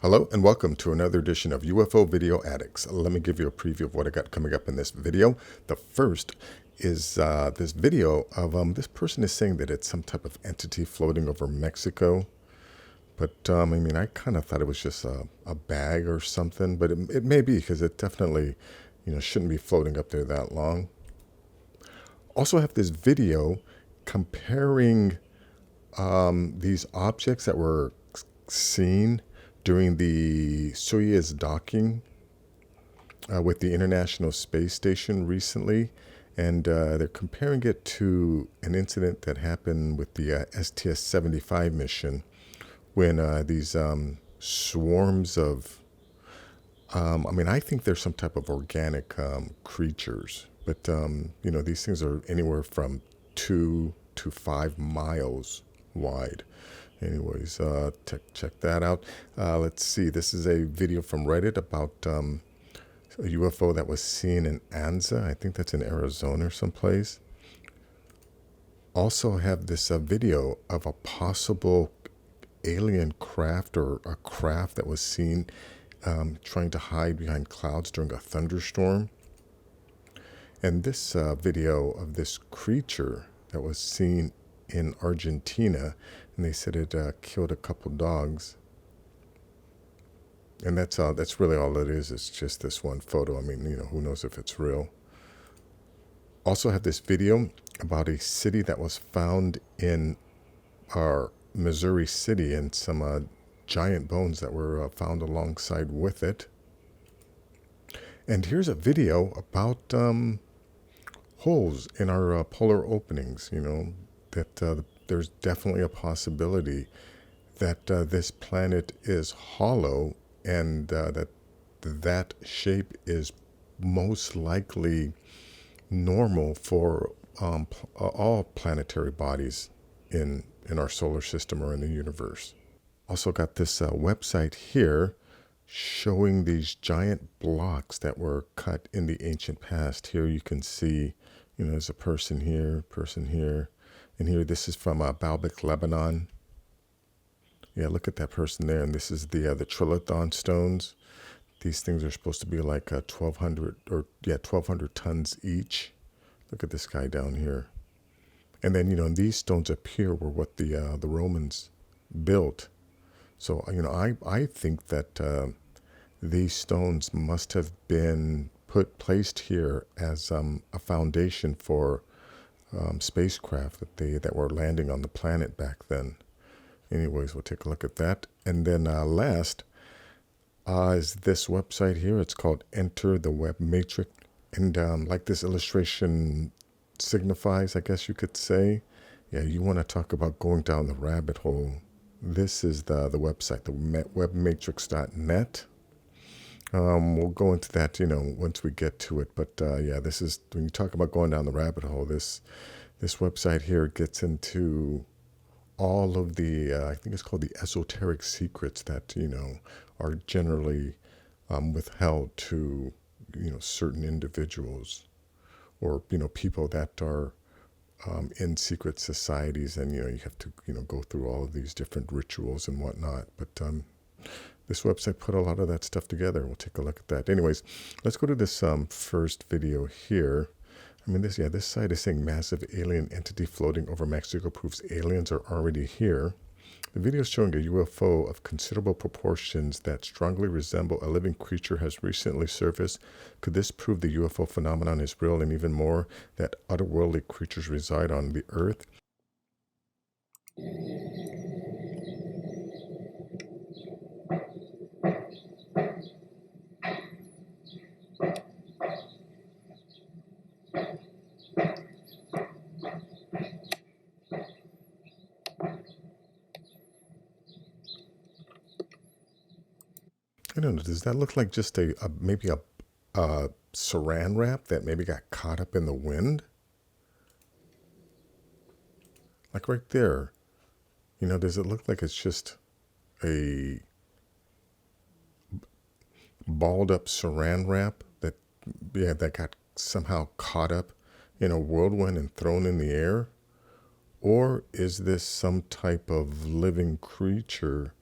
Hello and welcome to another edition of UFO Video Addicts. Let me give you a preview of what I got coming up in this video. The first is this video of this person is saying that it's some type of entity floating over Mexico. But I mean, I kind of thought it was just a bag or something, but it may be because it definitely, shouldn't be floating up there that long. Also have this video comparing these objects that were seen during the Soyuz docking with the International Space Station recently, and they're comparing it to an incident that happened with the STS-75 mission when these swarms of, I think they're some type of organic creatures, but these things are anywhere from 2 to 5 miles wide. Anyways, check that out. Let's see. This is a video from Reddit about a UFO that was seen in Anza. I think that's in Arizona or someplace. Also have this video of a possible alien craft or a craft that was seen trying to hide behind clouds during a thunderstorm. And this video of this creature that was seen in Argentina, and they said it killed a couple dogs. And that's really all it is. It's just this one photo. I mean, who knows if it's real. Also have this video about a city that was found in our Missouri City, and some giant bones that were found alongside with it. And here's a video about holes in our polar openings, that there's definitely a possibility that this planet is hollow, and that shape is most likely normal for all planetary bodies in our solar system or in the universe. Also got this website here showing these giant blocks that were cut in the ancient past. Here you can see, there's a person here, and here this is from Baalbek, Lebanon. Yeah, look at that person there, and this is the trilithon stones. These things are supposed to be like 1,200 tons each. Look at this guy down here. And then, these stones up here were what the Romans built. So, I think that these stones must have been placed here as a foundation for spacecraft that were landing on the planet back then. Anyways, we'll take a look at that. And then last is this website here. It's called Enter the Web Matrix. And like this illustration signifies, I guess you could say, yeah, you want to talk about going down the rabbit hole. This is the website, the webmatrix.net. We'll go into that, once we get to it. But yeah, this is, when you talk about going down the rabbit hole, this website here gets into all of the, I think it's called the esoteric secrets that, are generally withheld to, certain individuals or, people that are in secret societies, and, you have to, go through all of these different rituals and whatnot. But this website put a lot of that stuff together. We'll take a look at that. Anyways, let's go to this first video here. This site is saying massive alien entity floating over Mexico proves aliens are already here. The video is showing a UFO of considerable proportions that strongly resemble a living creature has recently surfaced. Could this prove the UFO phenomenon is real, and even more, that otherworldly creatures reside on the Earth? I don't know, does that look like just maybe a saran wrap that maybe got caught up in the wind? Like right there, does it look like it's just a balled up saran wrap that got somehow caught up in a whirlwind and thrown in the air? Or is this some type of living creature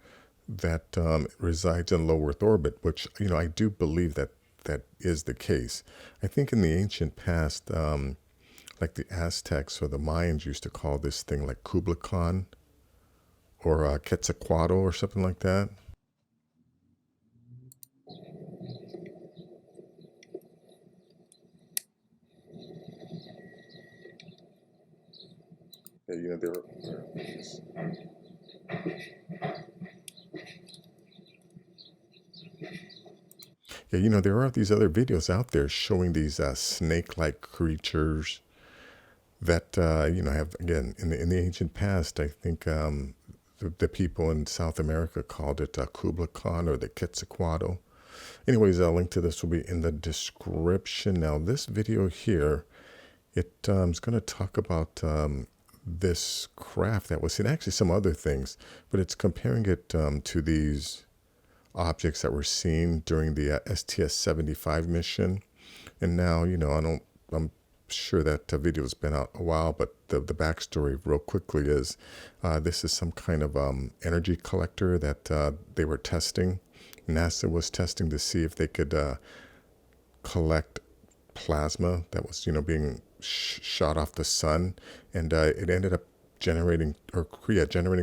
that resides in low Earth orbit, which, I do believe that that is the case. I think in the ancient past, like the Aztecs or the Mayans used to call this thing like Kubla Khan or Quetzalcoatl or something like that. Yeah, there are these other videos out there showing these snake-like creatures that have, again, in the ancient past. I think the people in South America called it Kubla Khan or the Quetzalcoatl. Anyways, a link to this will be in the description. Now, this video here, it's going to talk about this craft that was seen, actually some other things, but it's comparing it to these objects that were seen during the STS-75 mission. And now, I'm sure that video has been out a while, but the backstory real quickly is this is some kind of energy collector that they were testing. NASA was testing to see if they could collect plasma that was, being shot off the sun, and it ended up generating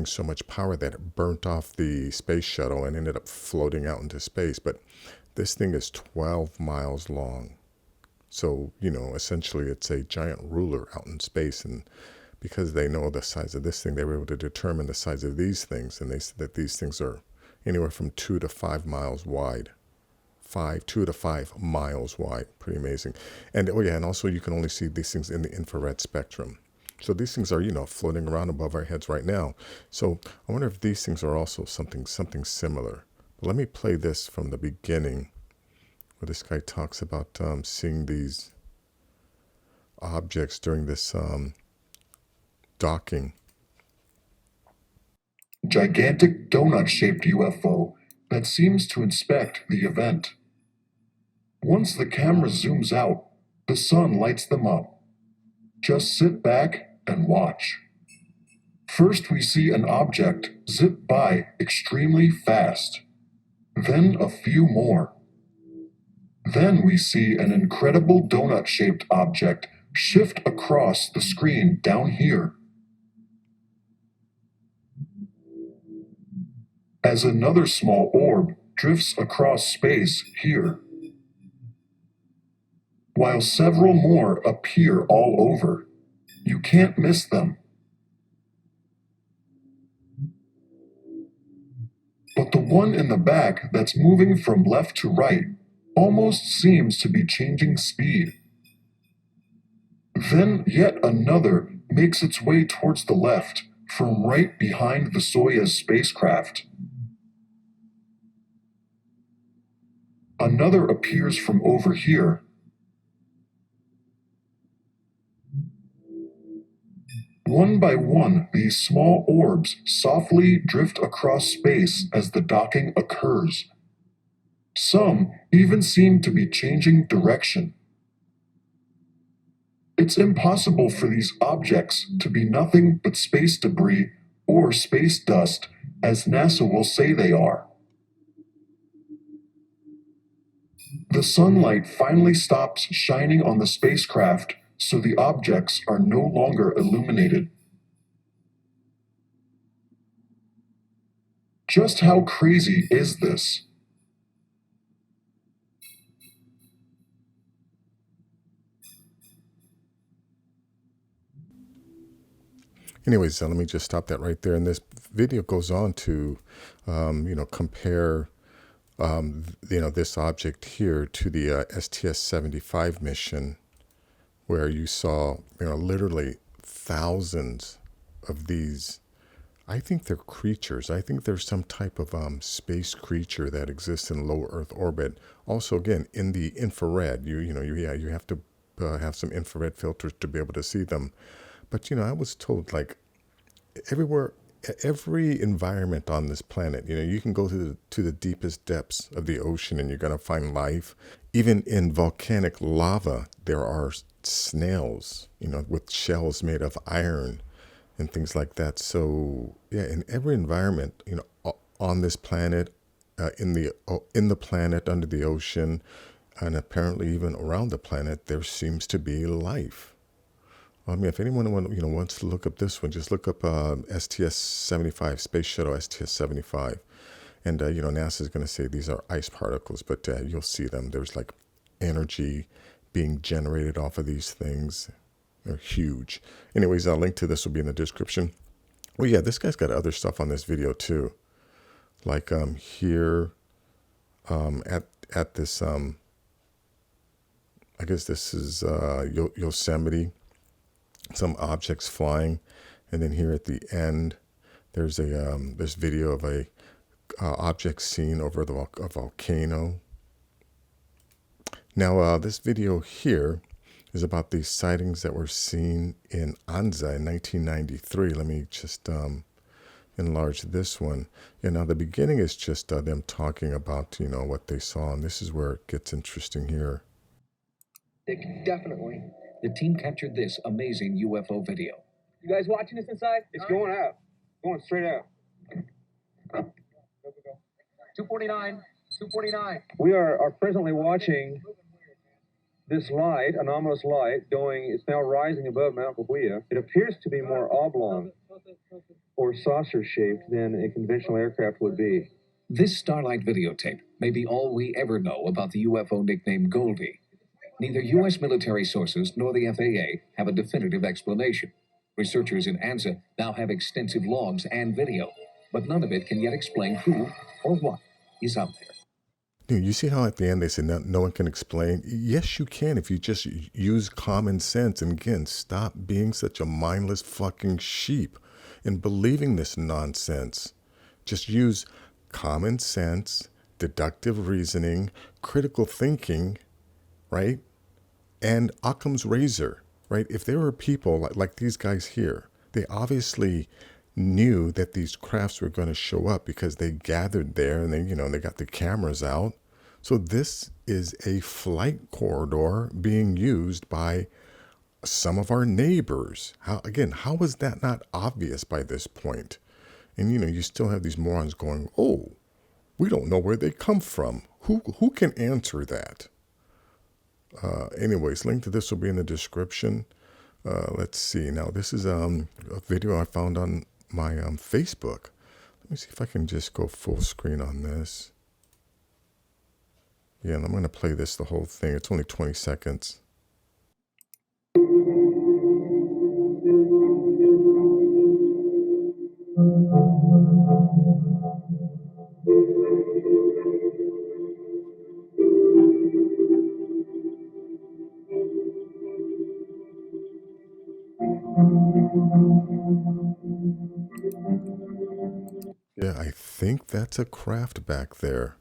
so much power that it burnt off the space shuttle and ended up floating out into space. But this thing is 12 miles long. So, essentially it's a giant ruler out in space. And because they know the size of this thing, they were able to determine the size of these things. And they said that these things are anywhere from 2 to 5 miles wide. 2 to 5 miles wide. Pretty amazing. And and also you can only see these things in the infrared spectrum. So these things are, floating around above our heads right now. So I wonder if these things are also something similar. But let me play this from the beginning, where this guy talks about seeing these objects during this docking. Gigantic donut-shaped UFO that seems to inspect the event. Once the camera zooms out, the sun lights them up. Just sit back and watch. First, we see an object zip by extremely fast. Then a few more. Then we see an incredible donut-shaped object shift across the screen down here. As another small orb drifts across space here, while several more appear all over. You can't miss them. But the one in the back that's moving from left to right almost seems to be changing speed. Then yet another makes its way towards the left from right behind the Soyuz spacecraft. Another appears from over here. One by one, these small orbs softly drift across space as the docking occurs. Some even seem to be changing direction. It's impossible for these objects to be nothing but space debris or space dust, as NASA will say they are. The sunlight finally stops shining on the spacecraft, so the objects are no longer illuminated. Just how crazy is this? Anyways, let me just stop that right there. And this video goes on to, compare, this object here to the STS-75 mission, where you saw, literally thousands of these. I think they're creatures. I think there's some type of space creature that exists in low Earth orbit. Also, again, in the infrared, you have to have some infrared filters to be able to see them. But, I was told, like, every environment on this planet, you can go to the deepest depths of the ocean and you're going to find life. Even in volcanic lava, there are snails, with shells made of iron and things like that. So, yeah, in every environment, on this planet, in the planet, under the ocean, and apparently even around the planet, there seems to be life. I mean, if anyone wants to look up this one, just look up STS-75, Space Shuttle STS-75. And, NASA is going to say these are ice particles, but you'll see them. There's like energy being generated off of these things. They're huge. Anyways, I'll link to this will be in the description. Well, yeah, this guy's got other stuff on this video too. Like here at this, I guess this is Yosemite, some objects flying. And then here at the end, there's this video of a object seen over a volcano. Now, this video here is about these sightings that were seen in Anza in 1993. Let me just enlarge this one. Yeah, now the beginning is just them talking about, what they saw. And this is where it gets interesting here. Definitely. The team captured this amazing UFO video. You guys watching this inside? It's going out. Going straight out. 249. 249. We are presently watching this light, anomalous light, it's now rising above Mount Cahuilla. It appears to be more oblong or saucer-shaped than a conventional aircraft would be. This Starlight videotape may be all we ever know about the UFO nicknamed Goldie. Neither U.S. military sources nor the FAA have a definitive explanation. Researchers in ANSA now have extensive logs and video, but none of it can yet explain who or what is out there. Dude, you see how at the end they said no one can explain? Yes, you can if you just use common sense. And again, stop being such a mindless fucking sheep and believing this nonsense. Just use common sense, deductive reasoning, critical thinking, right? And Occam's razor, right? If there were people like these guys here, they obviously knew that these crafts were going to show up because they gathered there and they got the cameras out. So this is a flight corridor being used by some of our neighbors. How is that not obvious by this point? And you still have these morons going, oh, we don't know where they come from. Who can answer that? Anyways, link to this will be in the description. Let's see. Now, this is a video I found on my Facebook. Let me see if I can just go full screen on this. Yeah, and I'm going to play this the whole thing. It's only 20 seconds. Yeah, I think that's a craft back there.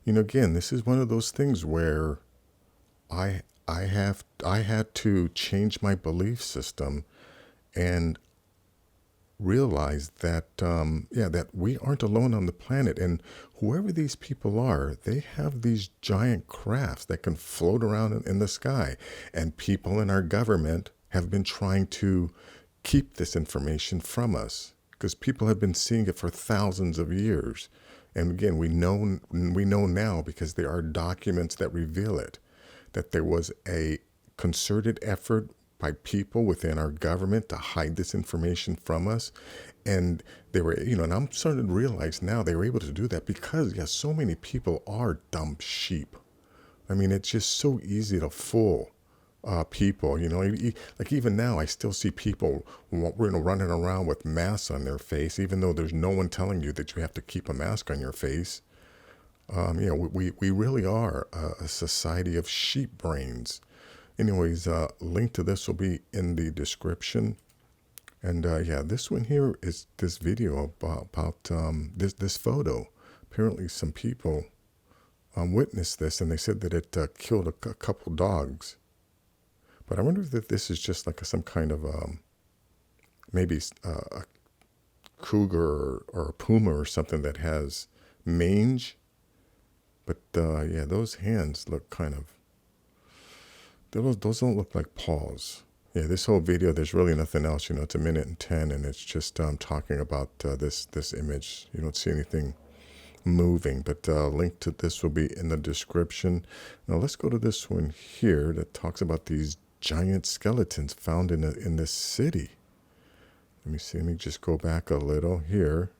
Again, this is one of those things where I had to change my belief system and realize that that we aren't alone on the planet, and whoever these people are, they have these giant crafts that can float around in the sky, and people in our government have been trying to keep this information from us because people have been seeing it for thousands of years. And again, we know now because there are documents that reveal it, that there was a concerted effort by people within our government to hide this information from us. And they were, and I'm starting to realize now they were able to do that because, so many people are dumb sheep. I mean, it's just so easy to fool people, like even now I still see people running around with masks on their face, even though there's no one telling you that you have to keep a mask on your face. We really are a society of sheep brains. Anyways, link to this will be in the description. And this one here is this video about this photo. Apparently some people witnessed this and they said that it killed a couple dogs. But I wonder if this is just like some kind of maybe a cougar or a puma or something that has mange. But those hands look kind of, those don't look like paws. Yeah, this whole video, there's really nothing else. It's 1:10 and it's just talking about this image. You don't see anything moving. But link to this will be in the description. Now let's go to this one here that talks about these giant skeletons found in this city. Let me see. Let me just go back a little here.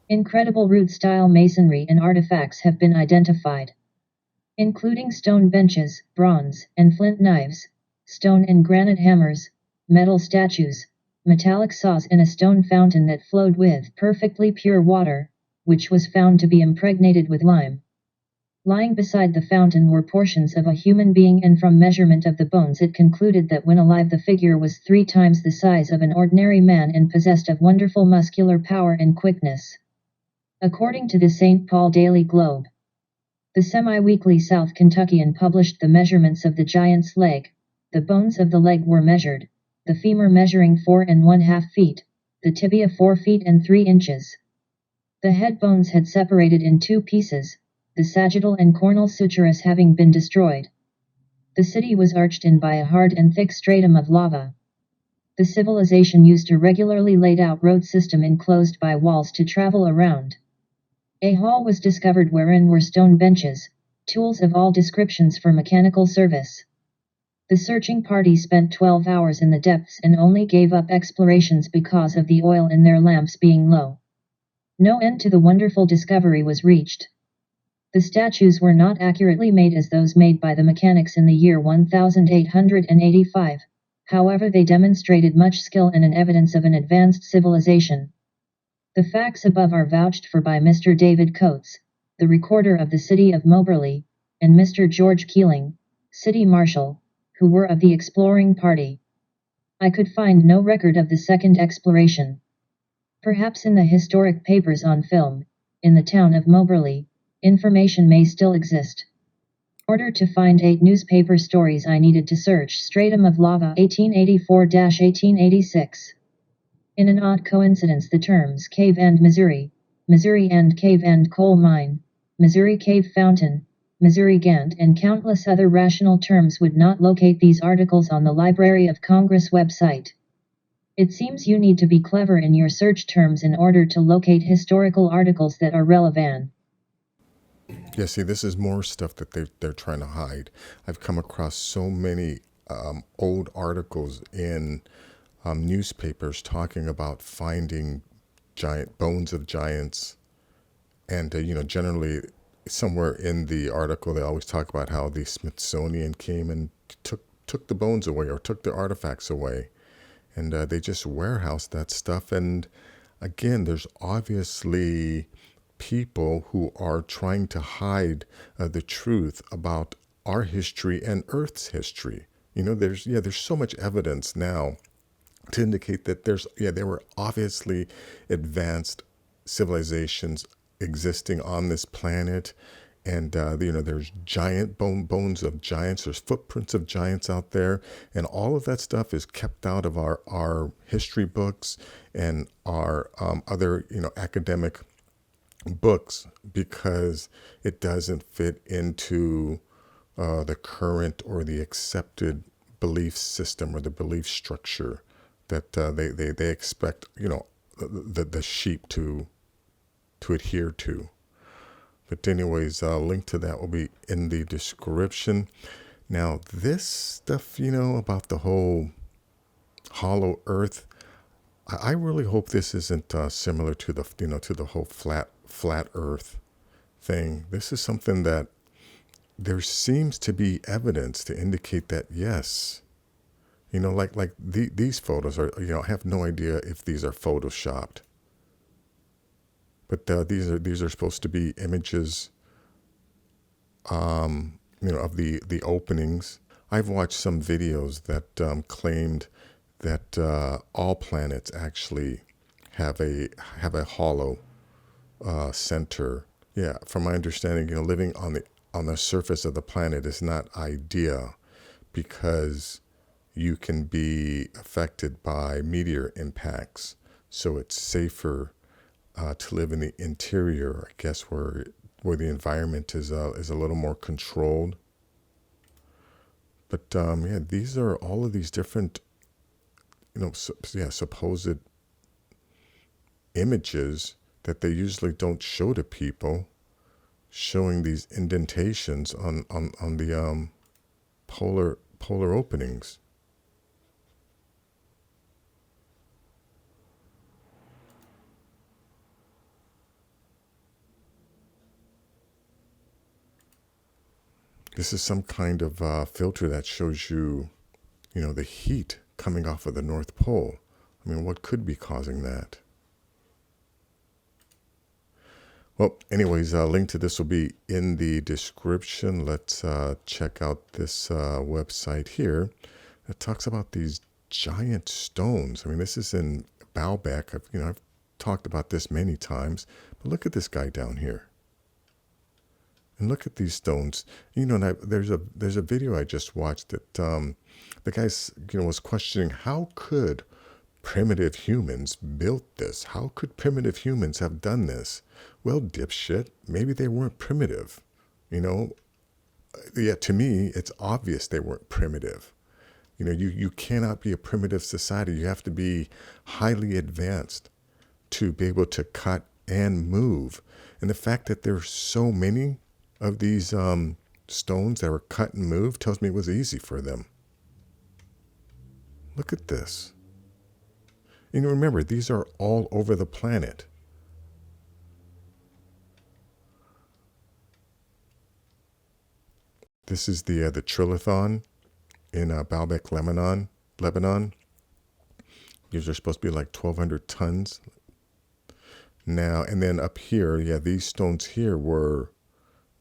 Incredible root-style masonry and artifacts have been identified, including stone benches, bronze and flint knives, stone and granite hammers, metal statues, metallic saws, and a stone fountain that flowed with perfectly pure water, which was found to be impregnated with lime. Lying beside the fountain were portions of a human being, and from measurement of the bones it concluded that when alive the figure was 3 times the size of an ordinary man and possessed of wonderful muscular power and quickness. According to the St. Paul Daily Globe, the semi-weekly South Kentuckian published the measurements of the giant's leg. The bones of the leg were measured, the femur measuring 4½ feet, the tibia 4 feet and 3 inches. The head bones had separated in 2 pieces, the sagittal and cornal sutures having been destroyed. The city was arched in by a hard and thick stratum of lava. The civilization used a regularly laid-out road system enclosed by walls to travel around. A hall was discovered wherein were stone benches, tools of all descriptions for mechanical service. The searching party spent 12 hours in the depths and only gave up explorations because of the oil in their lamps being low. No end to the wonderful discovery was reached. The statues were not accurately made as those made by the mechanics in the year 1885. However, they demonstrated much skill and an evidence of an advanced civilization. The facts above are vouched for by Mr. David Coates, the recorder of the city of Moberly, and Mr. George Keeling, city marshal, who were of the exploring party. I could find no record of the second exploration. Perhaps in the historic papers on film, in the town of Moberly, information may still exist. In order to find 8 newspaper stories I needed to search Stratum of Lava 1884-1886. In an odd coincidence, the terms cave and Missouri, Missouri and cave and coal mine, Missouri cave fountain, Missouri Gant, and countless other rational terms would not locate these articles on the Library of Congress website. It seems you need to be clever in your search terms in order to locate historical articles that are relevant. Yeah, see, this is more stuff that they're trying to hide. I've come across so many old articles in newspapers talking about finding giant bones of giants, and generally somewhere in the article they always talk about how the Smithsonian came and took the bones away or took the artifacts away, and they just warehoused that stuff. And again, there's obviously people who are trying to hide the truth about our history and Earth's history. There's so much evidence now to indicate that there were obviously advanced civilizations existing on this planet, and there's giant bones of giants, there's footprints of giants out there, and all of that stuff is kept out of our history books and our other academic books because it doesn't fit into the current or the accepted belief system or the belief structure that they expect the sheep to adhere to. But anyways, link to that will be in the description. Now this stuff, about the whole hollow Earth, I really hope this isn't similar to the whole flat Earth thing. This is something that there seems to be evidence to indicate that yes, these photos are, I have no idea if these are photoshopped, but these are supposed to be images, of the openings. I've watched some videos that claimed that all planets actually have a hollow center. Yeah, from my understanding, living on the surface of the planet is not ideal because you can be affected by meteor impacts. So it's safer to live in the interior, I guess, where the environment is a little more controlled. But these are all of these different, supposed images that they usually don't show to people, showing these indentations on the polar openings. This is some kind of filter that shows you, the heat coming off of the North Pole. I mean, what could be causing that? Well, anyways, a link to this will be in the description. Let's check out this website here that talks about these giant stones. I mean, this is in Baalbek. I've talked about this many times, but look at this guy down here. And look at these stones. And there's a video I just watched that the guy was questioning, how could primitive humans build this? How could primitive humans have done this? Well, dipshit, maybe they weren't primitive. Yeah, to me, it's obvious they weren't primitive. You cannot be a primitive society. You have to be highly advanced to be able to cut and move. And the fact that there's so many of these stones that were cut and moved tells me it was easy for them. Look at this. Remember, these are all over the planet. This is the Trillathon in Baalbek, Lebanon. These are supposed to be like 1,200 tons. Now, and then up here, these stones here were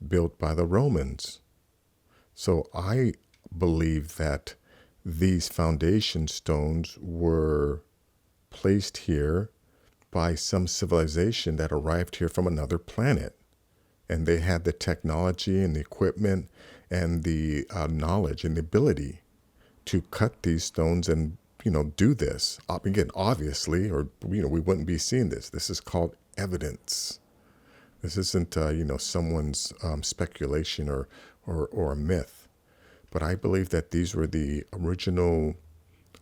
built by the Romans. So I believe that these foundation stones were placed here by some civilization that arrived here from another planet. And they had the technology and the equipment and the knowledge and the ability to cut these stones and, do this. Again, obviously, or, we wouldn't be seeing this. This is called evidence. This isn't, someone's speculation or a myth. But I believe that these were the original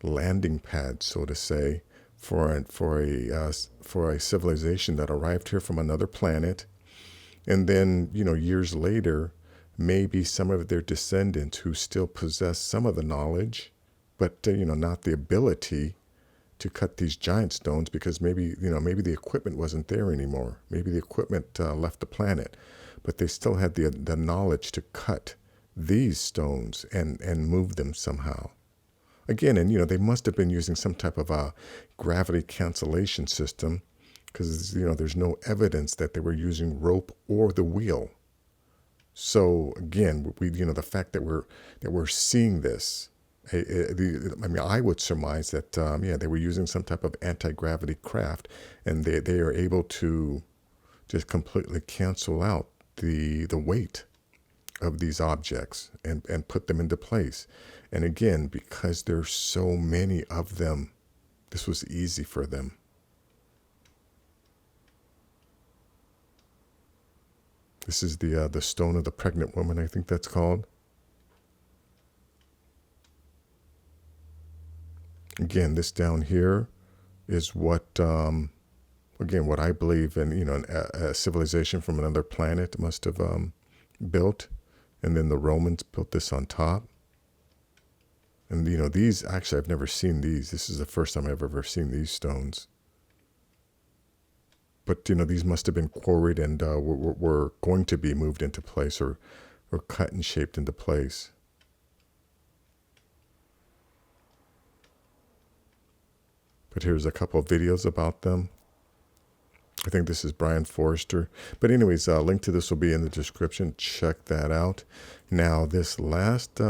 landing pads, so to say, for a civilization that arrived here from another planet. And then, years later, maybe some of their descendants who still possess some of the knowledge, but, not the ability to cut these giant stones, because maybe the equipment wasn't there anymore. Maybe the equipment left the planet, but they still had the knowledge to cut these stones and move them somehow. Again, and they must have been using some type of a gravity cancellation system, because there's no evidence that they were using rope or the wheel. So again, the fact that we're seeing this, I would surmise that they were using some type of anti-gravity craft, and they are able to just completely cancel out the weight of these objects and put them into place. And again, because there's so many of them, this was easy for them. This is the stone of the pregnant woman, I think that's called. Again, this down here is what, what I believe in, a civilization from another planet must have built. And then the Romans built this on top. And, these, actually, I've never seen these. This is the first time I've ever seen these stones. But, these must have been quarried and were going to be moved into place or cut and shaped into place. But here's a couple of videos about them. I think this is Brian Forrester. But anyways, link to this will be in the description. Check that out. Now, this last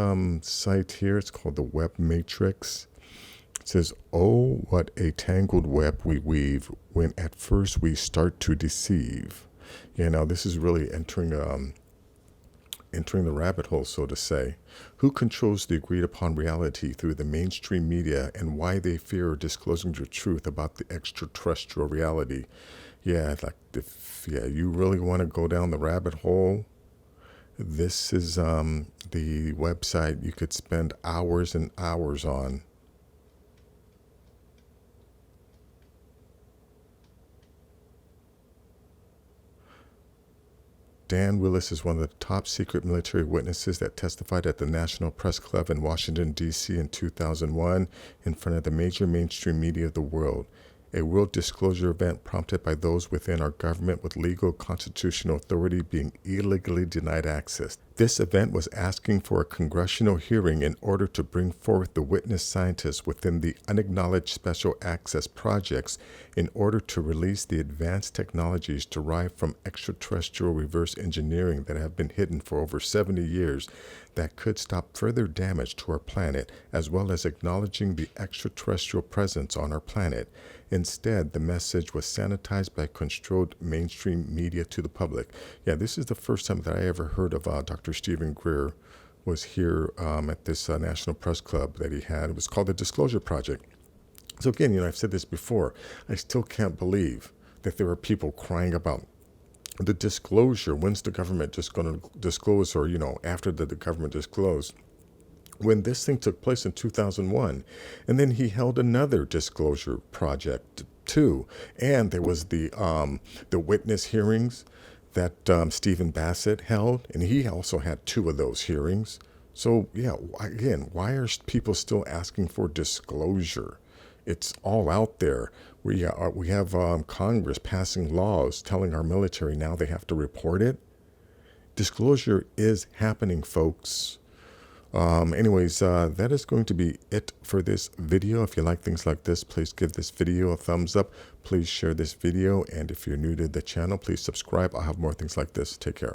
site here, it's called the Web Matrix. It says, "Oh, what a tangled web we weave when at first we start to deceive." Now this is really entering the rabbit hole, so to say. Who controls the agreed upon reality through the mainstream media, and why they fear disclosing the truth about the extraterrestrial reality? If you really want to go down the rabbit hole, this is the website you could spend hours and hours on. Dan Willis is one of the top secret military witnesses that testified at the National Press Club in Washington, D.C. in 2001 in front of the major mainstream media of the world. A world disclosure event prompted by those within our government with legal constitutional authority being illegally denied access. This event was asking for a congressional hearing in order to bring forth the witness scientists within the unacknowledged special access projects in order to release the advanced technologies derived from extraterrestrial reverse engineering that have been hidden for over 70 years that could stop further damage to our planet, as well as acknowledging the extraterrestrial presence on our planet. Instead, the message was sanitized by controlled mainstream media to the public. Yeah, this is the first time that I ever heard of Dr. Stephen Greer was here at this National Press Club that he had. It was called the Disclosure Project. So again, I've said this before. I still can't believe that there are people crying about the disclosure. When's the government just going to disclose, or, after the government disclosed? When this thing took place in 2001, and then he held another disclosure project too, and there was the witness hearings that Stephen Bassett held, and he also had 2 of those hearings. So yeah, again, why are people still asking for disclosure? It's all out there. We have Congress passing laws telling our military now they have to report it. Disclosure is happening, folks. Anyways, that is going to be it for this video. If you like things like this, please give this video a thumbs up. Please share this video. And if you're new to the channel, please subscribe. I'll have more things like this. Take care.